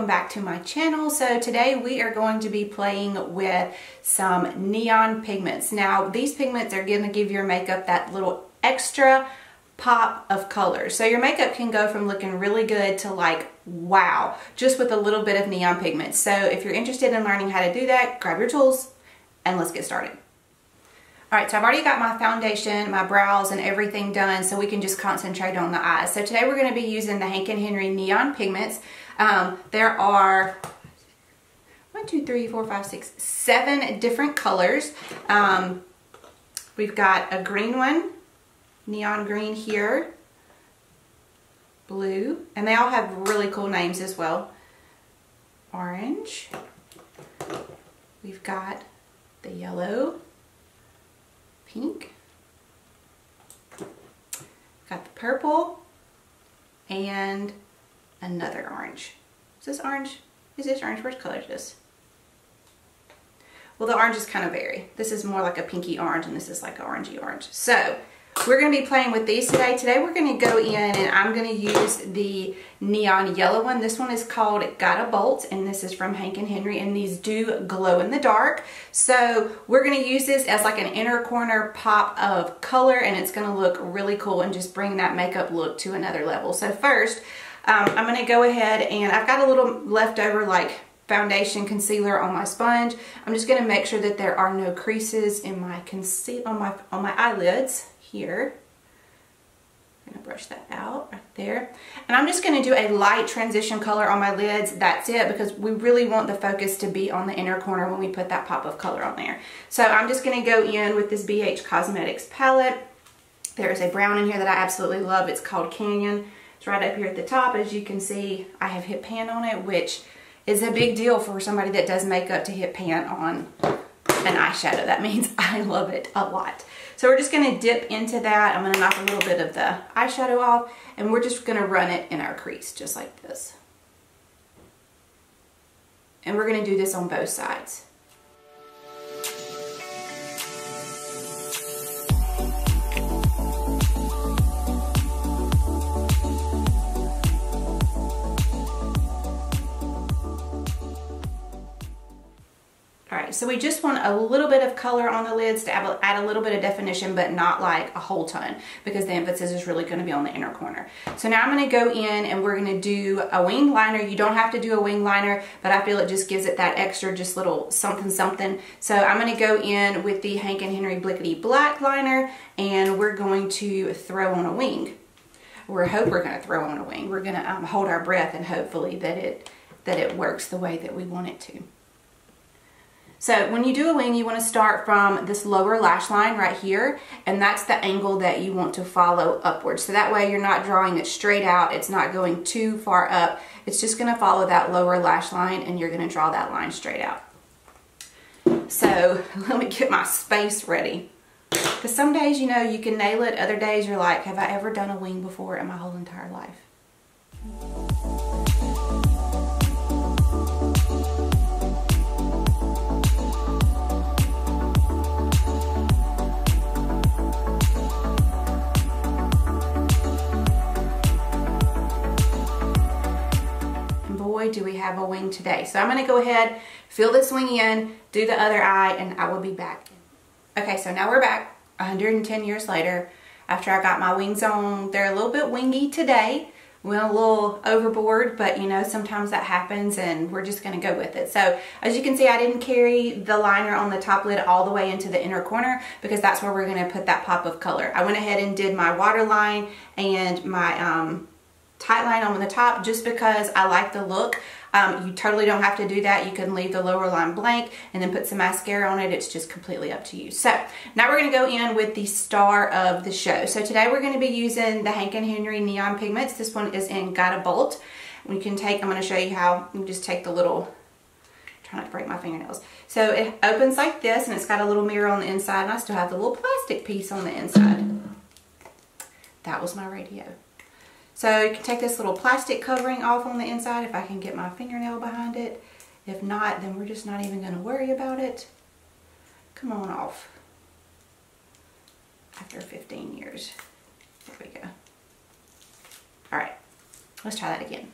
welcome back to my channel. So today we are going to be playing with some neon pigments. Now these pigments are going to give your makeup that little extra pop of color. So your makeup can go from looking really good to like wow, just with a little bit of neon pigments. So if you're interested in learning how to do that, grab your tools and let's get started. Alright, so I've already got my foundation, my brows, and everything done, so we can just concentrate on the eyes. So today we're going to be using the Hank & Henry Neon Pigments. There are 7 different colors. We've got a green one, neon green here, blue, and they all have really cool names as well. Orange. We've got the yellow, pink, got the purple, and another orange. Is this orange? Is this orange? Which color is this? Well, the oranges kind of vary. This is more like a pinky orange and this is like an orangey orange. So we're going to be playing with these today. Today we're going to go in and I'm going to use the neon yellow one. This one is called Got a Bolt and this is from Hank & Henry, and these do glow in the dark. So we're going to use this as like an inner corner pop of color, and it's going to look really cool and just bring that makeup look to another level. So first I'm going to go ahead and I've got a little leftover like foundation concealer on my sponge. I'm just going to make sure that there are no creases in my on my eyelids here. I'm going to brush that out right there. And I'm just going to do a light transition color on my lids. That's it, because we really want the focus to be on the inner corner when we put that pop of color on there. So I'm just going to go in with this BH Cosmetics palette. There's a brown in here that I absolutely love. It's called Canyon. It's right up here at the top. As you can see, I have hit pan on it, which is a big deal for somebody that does makeup to hit pan on an eyeshadow. That means I love it a lot. So we're just going to dip into that. I'm going to knock a little bit of the eyeshadow off, and we're just going to run it in our crease just like this. And we're going to do this on both sides. Alright, so we just want a little bit of color on the lids to add a little bit of definition, but not like a whole ton, because the emphasis is really going to be on the inner corner. So now I'm going to go in and we're going to do a wing liner. You don't have to do a wing liner, but I feel it just gives it that extra just little something something. So I'm going to go in with the Hank & Henry Blickety Black liner, and we're going to throw on a wing. We're going to throw on a wing. We're going to hold our breath and hopefully that it works the way that we want it to. So when you do a wing, you want to start from this lower lash line right here, and that's the angle that you want to follow upwards. So that way you're not drawing it straight out, it's not going too far up, it's just going to follow that lower lash line and you're going to draw that line straight out. So let me get my space ready. Because some days, you know, you can nail it, other days you're like, have I ever done a wing before in my whole entire life? Do we have a wing today? So I'm going to go ahead, fill this wing in, do the other eye, and I will be back. Okay, so now we're back 110 years later after I got my wings on. They're a little bit wingy today. We went a little overboard, but you know, sometimes that happens and we're just going to go with it. So as you can see, I didn't carry the liner on the top lid all the way into the inner corner because that's where we're going to put that pop of color. I went ahead and did my waterline and my tight line on the top just because I like the look. You totally don't have to do that. You can leave the lower line blank and then put some mascara on it. It's just completely up to you. So now we're going to go in with the star of the show. So today we're going to be using the Hank & Henry Neon Pigments. This one is in Got a Bolt. You can take, I'm going to show you how you just take the little, try not to break my fingernails. So it opens like this and it's got a little mirror on the inside, and I still have the little plastic piece on the inside. That was my radio. So you can take this little plastic covering off on the inside if I can get my fingernail behind it. If not, then we're just not even going to worry about it. Come on off. After 15 years. There we go. Alright, let's try that again.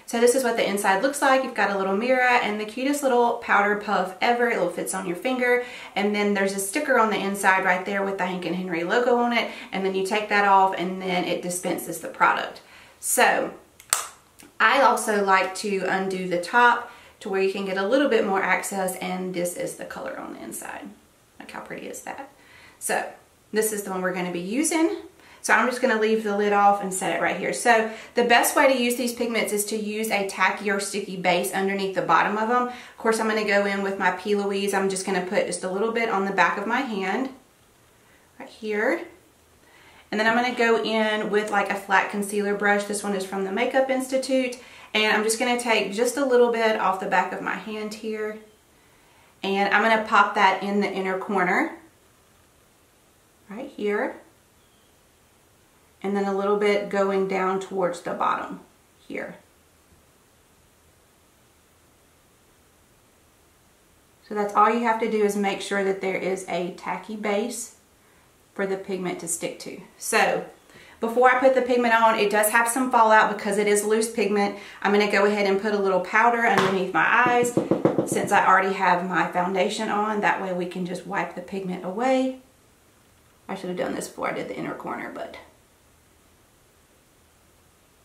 So this is what the inside looks like. You've got a little mirror and the cutest little powder puff ever. It fits on your finger. And then there's a sticker on the inside right there with the Hank and Henry logo on it. And then you take that off and then it dispenses the product. So I also like to undo the top to where you can get a little bit more access, and this is the color on the inside. Look how pretty is that. So this is the one we're going to be using. So I'm just going to leave the lid off and set it right here. So the best way to use these pigments is to use a tacky or sticky base underneath the bottom of them. Of course, I'm going to go in with my P. Louise. I'm just going to put just a little bit on the back of my hand right here. And then I'm going to go in with like a flat concealer brush. This one is from the Makeup Institute. And I'm just going to take just a little bit off the back of my hand here. And I'm going to pop that in the inner corner right here. And then a little bit going down towards the bottom here. So that's all you have to do, is make sure that there is a tacky base for the pigment to stick to. So before I put the pigment on, it does have some fallout because it is loose pigment. I'm going to go ahead and put a little powder underneath my eyes since I already have my foundation on. That way we can just wipe the pigment away. I should have done this before I did the inner corner, but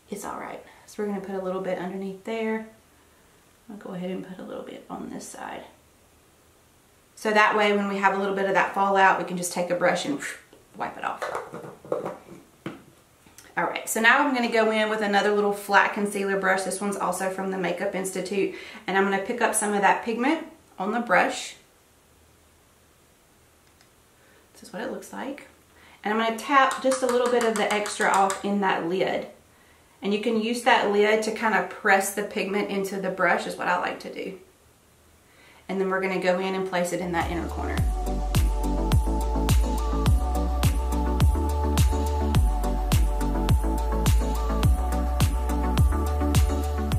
it's all right. So we're going to put a little bit underneath there. I'll go ahead and put a little bit on this side. So that way when we have a little bit of that fallout, we can just take a brush and wipe it off. All right, so now I'm going to go in with another little flat concealer brush. This one's also from the Makeup Institute. And I'm going to pick up some of that pigment on the brush. This is what it looks like. And I'm going to tap just a little bit of the extra off in that lid. And you can use that lid to kind of press the pigment into the brush, is what I like to do. And then we're going to go in and place it in that inner corner.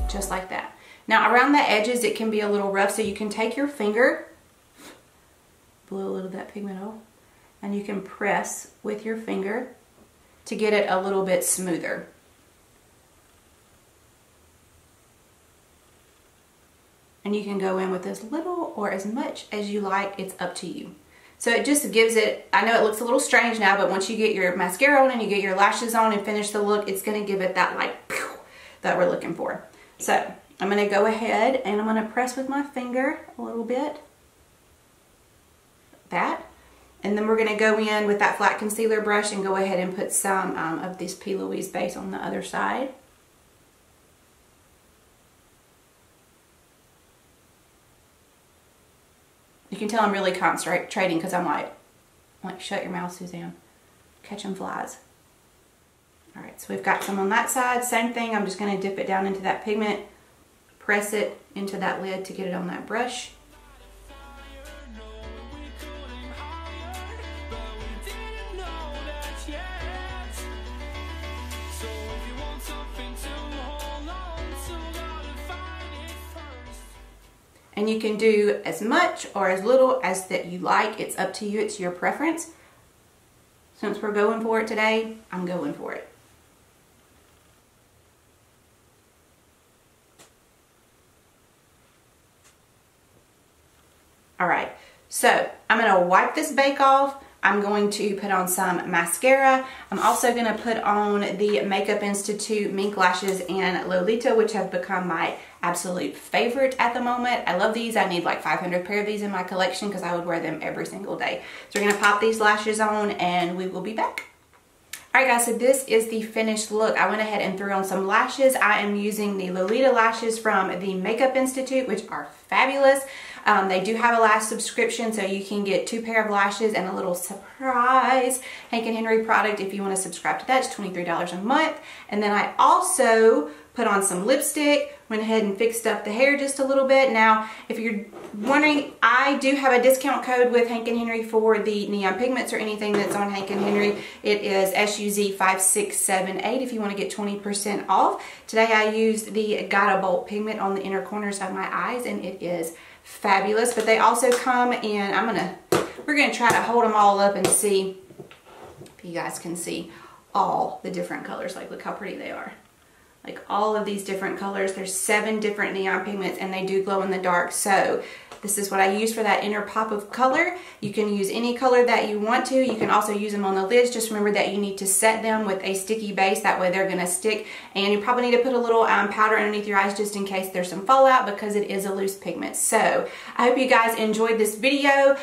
Just like that. Now around the edges it can be a little rough, so you can take your finger, blow a little of that pigment off, and you can press with your finger to get it a little bit smoother. And you can go in with as little or as much as you like. It's up to you. So it just gives it, I know it looks a little strange now, but once you get your mascara on and you get your lashes on and finish the look, it's going to give it that like pew that we're looking for. So I'm going to go ahead and I'm going to press with my finger a little bit. That. And then we're going to go in with that flat concealer brush and go ahead and put some of this P. Louise base on the other side. You can tell I'm really concentrating because I'm like, shut your mouth, Suzanne. Catching flies. All right, so we've got some on that side. Same thing, I'm just going to dip it down into that pigment, press it into that lid to get it on that brush. And you can do as much or as little as that you like. It's up to you. It's your preference. Since we're going for it today, I'm going for it. All right, so I'm going to wipe this bake off. I'm going to put on some mascara. I'm also going to put on the Makeup Institute Mink Lashes in Lolita, which have become my absolute favorite at the moment. I love these. I need like 500 pair of these in my collection because I would wear them every single day. So we're going to pop these lashes on and we will be back. Alright guys, so this is the finished look. I went ahead and threw on some lashes. I am using the Lolita lashes from the Makeup Institute, which are fabulous. They do have a lash subscription, so you can get 2 pair of lashes and a little surprise Hank and Henry product if you want to subscribe to that. It's $23 a month. And then I also put on some lipstick, went ahead and fixed up the hair just a little bit. Now, if you're wondering, I do have a discount code with Hank and Henry for the neon pigments or anything that's on Hank and Henry. It is SUZ5678 if you want to get 20% off. Today I used the Gotta Bolt pigment on the inner corners of my eyes, and it is fabulous. But they also come in, we're gonna try to hold them all up and see if you guys can see all the different colors. Like, look how pretty they are. like all of these different colors. There's 7 different neon pigments and they do glow in the dark. So this is what I use for that inner pop of color. You can use any color that you want to. You can also use them on the lids. Just remember that you need to set them with a sticky base. That way they're gonna stick. And you probably need to put a little powder underneath your eyes just in case there's some fallout, because it is a loose pigment. So I hope you guys enjoyed this video.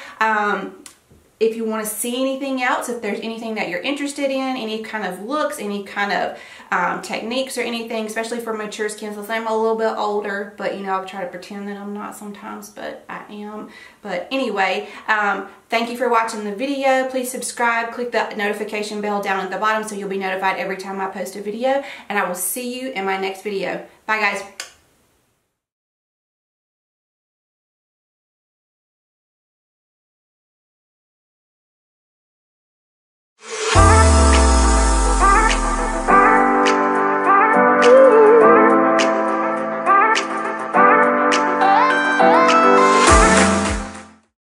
If you want to see anything else, if there's anything that you're interested in, any kind of looks, any kind of techniques or anything, especially for mature skin. So I'm a little bit older, but you know, I'll try to pretend that I'm not sometimes, but I am. But anyway, thank you for watching the video. Please subscribe, click the notification bell down at the bottom so you'll be notified every time I post a video, and I will see you in my next video. Bye guys.